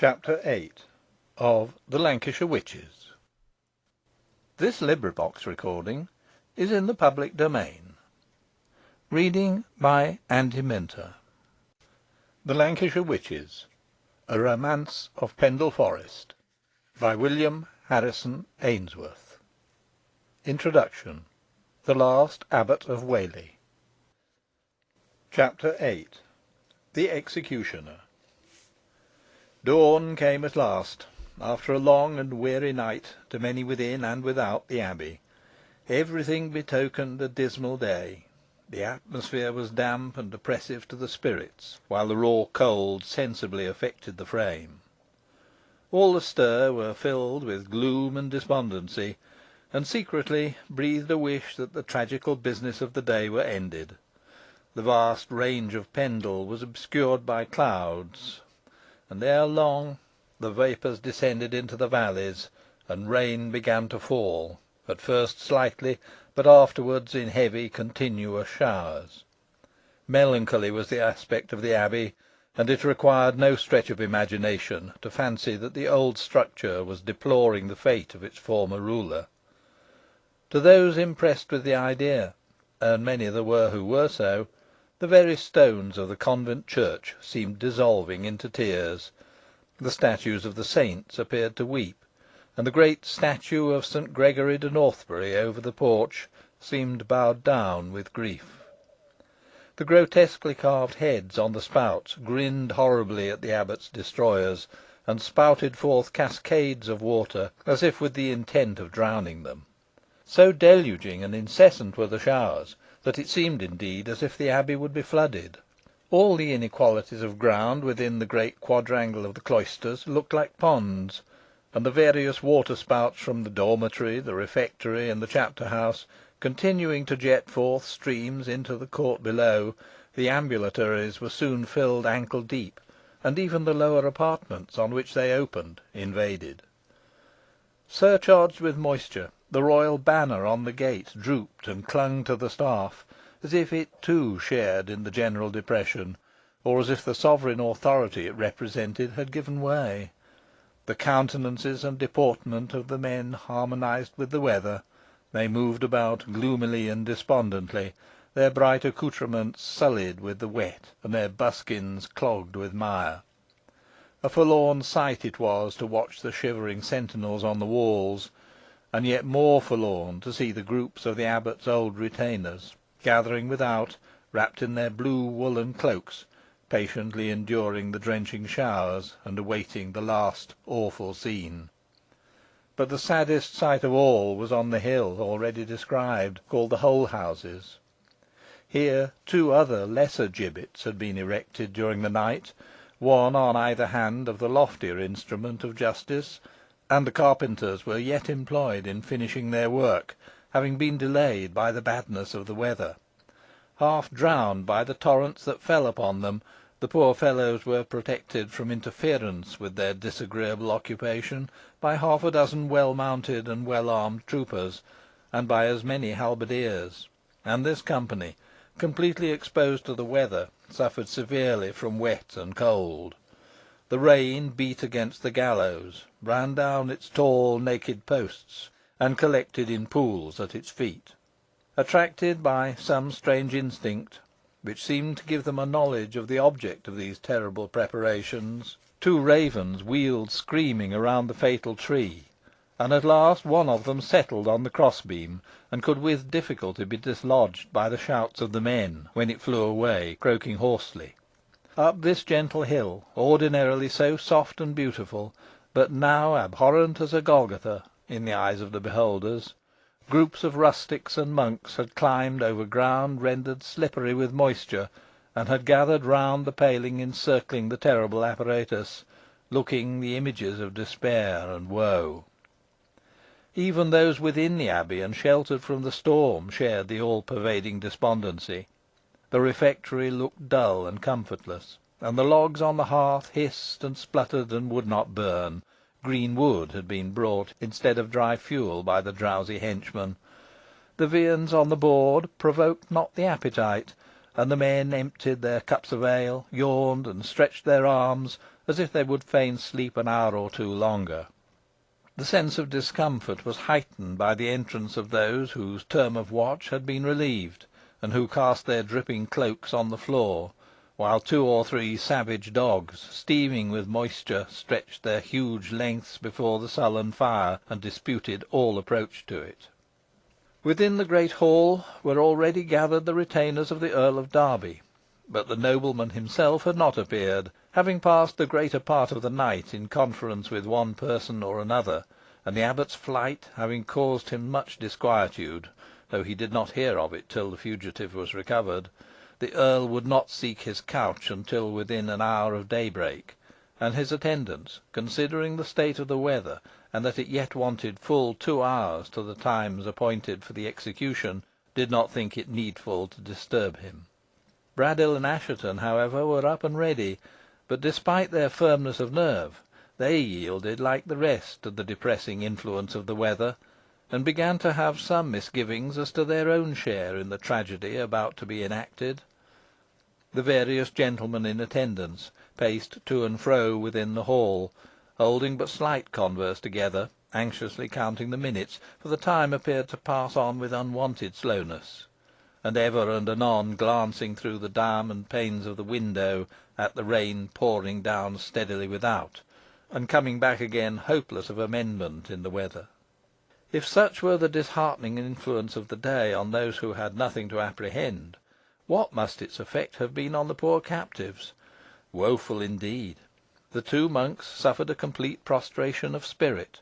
Chapter 8 of the Lancashire Witches. This recording is in the public domain. Reading by Andy Minter. The Lancashire Witches, a Romance of Pendle Forest, by William Harrison Ainsworth. Introduction. The Last Abbot of Whalley. Chapter 8 The Executioner. Dawn came at last, after a long and weary night to many within and without the abbey. Everything betokened a dismal day. The atmosphere was damp and oppressive to the spirits, while the raw cold sensibly affected the frame. All astir were filled with gloom and despondency, and secretly breathed a wish that the tragical business of the day were ended. The vast range of Pendle was obscured by clouds, and ere long the vapours descended into the valleys, and rain began to fall, at first slightly, but afterwards in heavy continuous showers. Melancholy was the aspect of the abbey, and it required no stretch of imagination to fancy that the old structure was deploring the fate of its former ruler. To those impressed with the idea, and many there were who were so, the very stones of the convent church seemed dissolving into tears, the statues of the saints appeared to weep, and the great statue of St. Gregory de Northbury over the porch seemed bowed down with grief. The grotesquely carved heads on the spouts grinned horribly at the abbot's destroyers, and spouted forth cascades of water, as if with the intent of drowning them. So deluging and incessant were the showers, that it seemed indeed as if the abbey would be flooded. All the inequalities of ground within the great quadrangle of the cloisters looked like ponds, and the various waterspouts from the dormitory, the refectory, and the chapter house, continuing to jet forth streams into the court below, the ambulatories were soon filled ankle deep, and even the lower apartments on which they opened invaded. Surcharged with moisture, the royal banner on the gate drooped and clung to the staff, as if it too shared in the general depression, or as if the sovereign authority it represented had given way. The countenances and deportment of the men harmonised with the weather. They moved about gloomily and despondently, their bright accoutrements sullied with the wet, and their buskins clogged with mire. A forlorn sight it was to watch the shivering sentinels on the walls, and yet more forlorn to see the groups of the abbot's old retainers, gathering without, wrapped in their blue woollen cloaks, patiently enduring the drenching showers, and awaiting the last awful scene. But the saddest sight of all was on the hill already described, called the Holehouses. Here two other lesser gibbets had been erected during the night, one on either hand of the loftier instrument of justice, and the carpenters were yet employed in finishing their work, having been delayed by the badness of the weather. Half drowned by the torrents that fell upon them, the poor fellows were protected from interference with their disagreeable occupation by half a dozen well-mounted and well-armed troopers, and by as many halberdiers, and this company, completely exposed to the weather, suffered severely from wet and cold. The rain beat against the gallows, ran down its tall naked posts, and collected in pools at its feet. Attracted by some strange instinct, which seemed to give them a knowledge of the object of these terrible preparations, two ravens wheeled screaming around the fatal tree, and at last one of them settled on the crossbeam, and could with difficulty be dislodged by the shouts of the men, when it flew away, croaking hoarsely. Up this gentle hill, ordinarily so soft and beautiful, but now abhorrent as a Golgotha in the eyes of the beholders, groups of rustics and monks had climbed over ground rendered slippery with moisture, and had gathered round the paling encircling the terrible apparatus, looking the images of despair and woe. Even those within the abbey and sheltered from the storm shared the all-pervading despondency. The refectory looked dull and comfortless, and the logs on the hearth hissed and spluttered and would not burn. Green wood had been brought instead of dry fuel by the drowsy henchman. The viands on the board provoked not the appetite, and the men emptied their cups of ale, yawned, and stretched their arms, as if they would fain sleep an hour or two longer. The sense of discomfort was heightened by the entrance of those whose term of watch had been relieved, and who cast their dripping cloaks on the floor, while two or three savage dogs, steaming with moisture, stretched their huge lengths before the sullen fire, and disputed all approach to it. Within the great hall were already gathered the retainers of the Earl of Derby, but the nobleman himself had not appeared, having passed the greater part of the night in conference with one person or another, and the abbot's flight having caused him much disquietude, though he did not hear of it till the fugitive was recovered. The earl would not seek his couch until within an hour of daybreak, and his attendants, considering the state of the weather, and that it yet wanted full 2 hours to the times appointed for the execution, did not think it needful to disturb him. Braddyll and Assheton, however, were up and ready, but, despite their firmness of nerve, they yielded, like the rest, to the depressing influence of the weather, and began to have some misgivings as to their own share in the tragedy about to be enacted. The various gentlemen in attendance paced to and fro within the hall, holding but slight converse together, anxiously counting the minutes, for the time appeared to pass on with unwonted slowness, and ever and anon glancing through the diamond panes of the window at the rain pouring down steadily without, and coming back again hopeless of amendment in the weather. If such were the disheartening influence of the day on those who had nothing to apprehend, what must its effect have been on the poor captives? Woeful indeed. The two monks suffered a complete prostration of spirit.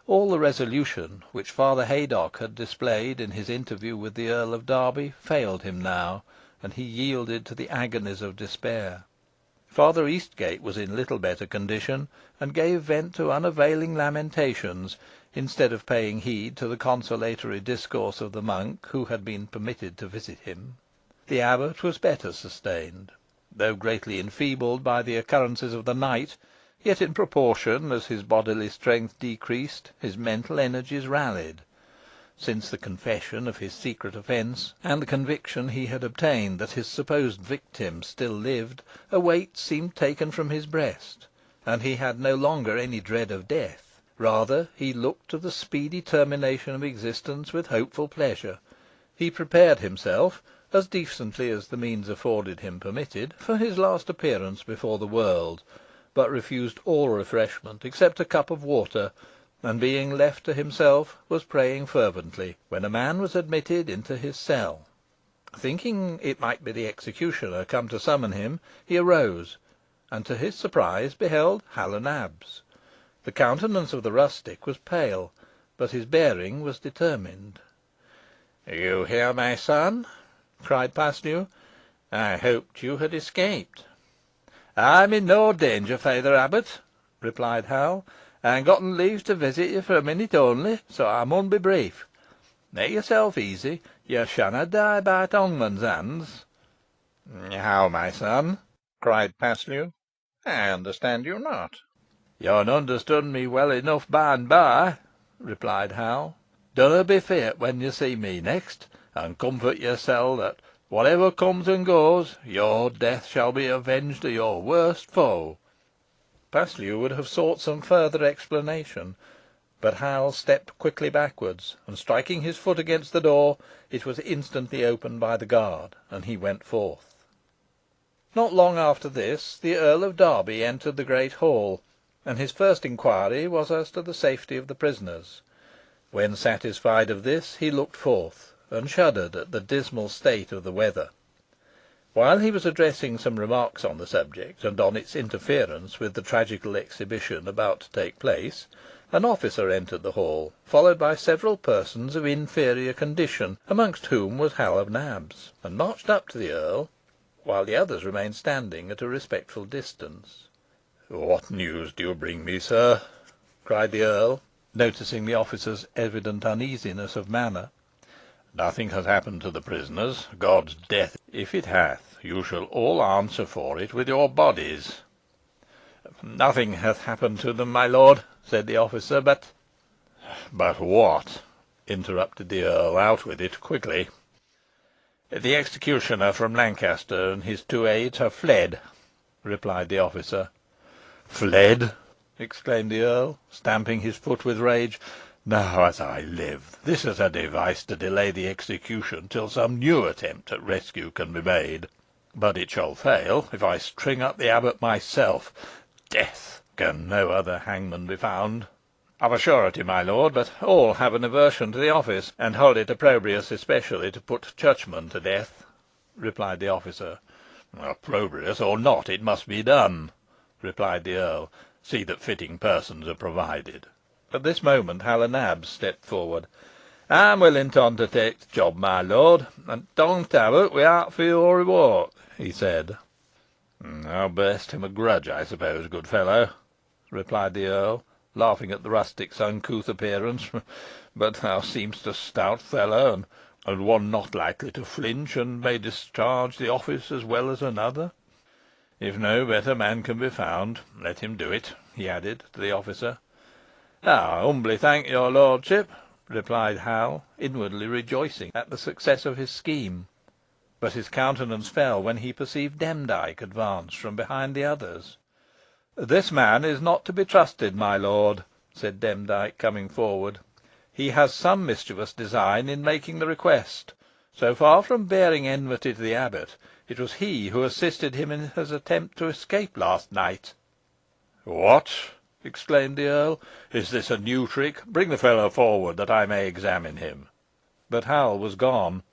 All the resolution which Father Haydocke had displayed in his interview with the Earl of Derby failed him now, and he yielded to the agonies of despair. Father Eastgate was in little better condition, and gave vent to unavailing lamentations, instead of paying heed to the consolatory discourse of the monk who had been permitted to visit him. The abbot was better sustained. Though greatly enfeebled by the occurrences of the night, yet in proportion as his bodily strength decreased, his mental energies rallied. Since the confession of his secret offence, and the conviction he had obtained that his supposed victim still lived, a weight seemed taken from his breast, and he had no longer any dread of death. Rather, he looked to the speedy termination of existence with hopeful pleasure. He prepared himself, as decently as the means afforded him permitted, for his last appearance before the world, but refused all refreshment except a cup of water, and, being left to himself, was praying fervently, when a man was admitted into his cell. Thinking it might be the executioner come to summon him, he arose, and to his surprise beheld Hal o' Nabs. The countenance of the rustic was pale, but his bearing was determined. "You here, my son?" cried Paslew. "I hoped you had escaped." "I'm in no danger, Feyther Abbot," replied Hal. "I'm gotten leave to visit you for a minute only, so I mun be brief. Make yourself easy. You shanna die by t' hangman's hands." "How, my son?" cried Paslew. "I understand you not." "Yo'n understood me well enough by and by," replied Hal. "Dunna be feart when you see me next, and comfort yoursel that, whatever comes and goes, your death shall be avenged of your worst foe." Paslew would have sought some further explanation, but Hal stepped quickly backwards, and striking his foot against the door, it was instantly opened by the guard, and he went forth. Not long after this, the Earl of Derby entered the great hall, and his first inquiry was as to the safety of the prisoners. When satisfied of this, he looked forth, and shuddered at the dismal state of the weather. While he was addressing some remarks on the subject, and on its interference with the tragical exhibition about to take place, an officer entered the hall, followed by several persons of inferior condition, amongst whom was Hal o' Nabs, and marched up to the earl, while the others remained standing at a respectful distance. "What news do you bring me, sir?" cried the earl, noticing the officer's evident uneasiness of manner. "Nothing has happened to the prisoners. God's death, if it hath, you shall all answer for it with your bodies." "Nothing hath happened to them, my lord," said the officer, "but—" "But what?" interrupted the earl. "Out with it quickly." "The executioner from Lancaster and his two aides have fled," replied the officer. "Fled!" exclaimed the earl, stamping his foot with rage. "Now, as I live, this is a device to delay the execution till some new attempt at rescue can be made. But it shall fail, if I string up the abbot myself. Death! Can no other hangman be found?" "Of a surety, my lord, but all have an aversion to the office, and hold it opprobrious especially to put churchmen to death," replied the officer. "Opprobrious or not, it must be done," replied the earl. "See that fitting persons are provided." At this moment Hal o' Nabs stepped forward. "I'm willing to undertake the job, my lord, and Dong Talbot without fee or reward," he said. "Thou bearest him a grudge, I suppose, good fellow," replied the earl, laughing at the rustic's uncouth appearance. "But thou seemest a stout fellow, and one not likely to flinch, and may discharge the office as well as another. If no better man can be found, let him do it," he added to the officer. "I humbly thank your lordship," replied Hal, inwardly rejoicing at the success of his scheme. But his countenance fell when he perceived Demdike advance from behind the others. "This man is not to be trusted, my lord," said Demdike, coming forward. "He has some mischievous design in making the request. So far from bearing enmity to the abbot, it was he who assisted him in his attempt to escape last night." "What!" exclaimed the earl. "Is this a new trick? Bring the fellow forward, that I may examine him." But Hal was gone.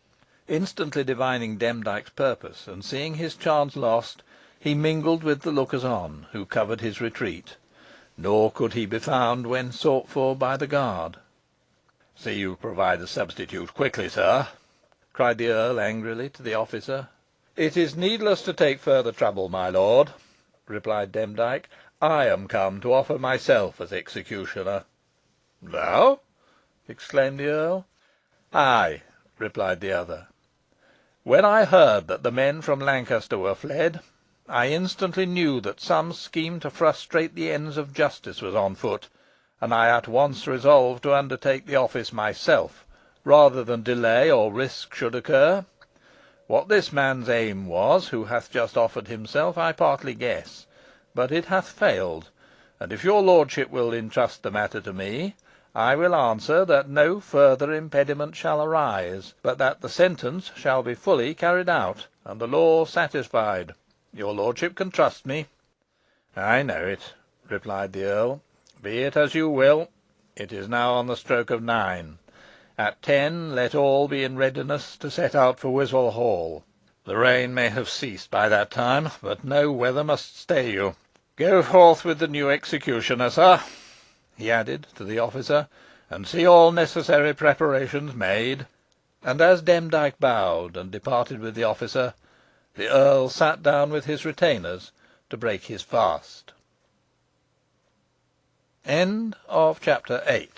Instantly divining Demdike's purpose, and seeing his chance lost, he mingled with the lookers on, who covered his retreat. Nor could he be found when sought for by the guard. "See you provide a substitute quickly, sir," cried the earl angrily to the officer. "It is needless to take further trouble, my lord," replied Demdike. "I am come to offer myself as executioner." "Thou!" exclaimed the earl. "Ay," replied the other. "When I heard that the men from Lancaster were fled, I instantly knew that some scheme to frustrate the ends of justice was on foot, and I at once resolved to undertake the office myself, rather than delay or risk should occur. What this man's aim was, who hath just offered himself, I partly guess, but it hath failed, and if your lordship will entrust the matter to me, I will answer that no further impediment shall arise, but that the sentence shall be fully carried out, and the law satisfied. Your lordship can trust me." "I know it," replied the earl. "Be it as you will. It is now on the stroke of 9. At 10 let all be in readiness to set out for Wiswall Hall. The rain may have ceased by that time, but no weather must stay you. Go forth with the new executioner, sir," he added to the officer, "and see all necessary preparations made." And as Demdike bowed and departed with the officer, the earl sat down with his retainers to break his fast. CHAPTER 9.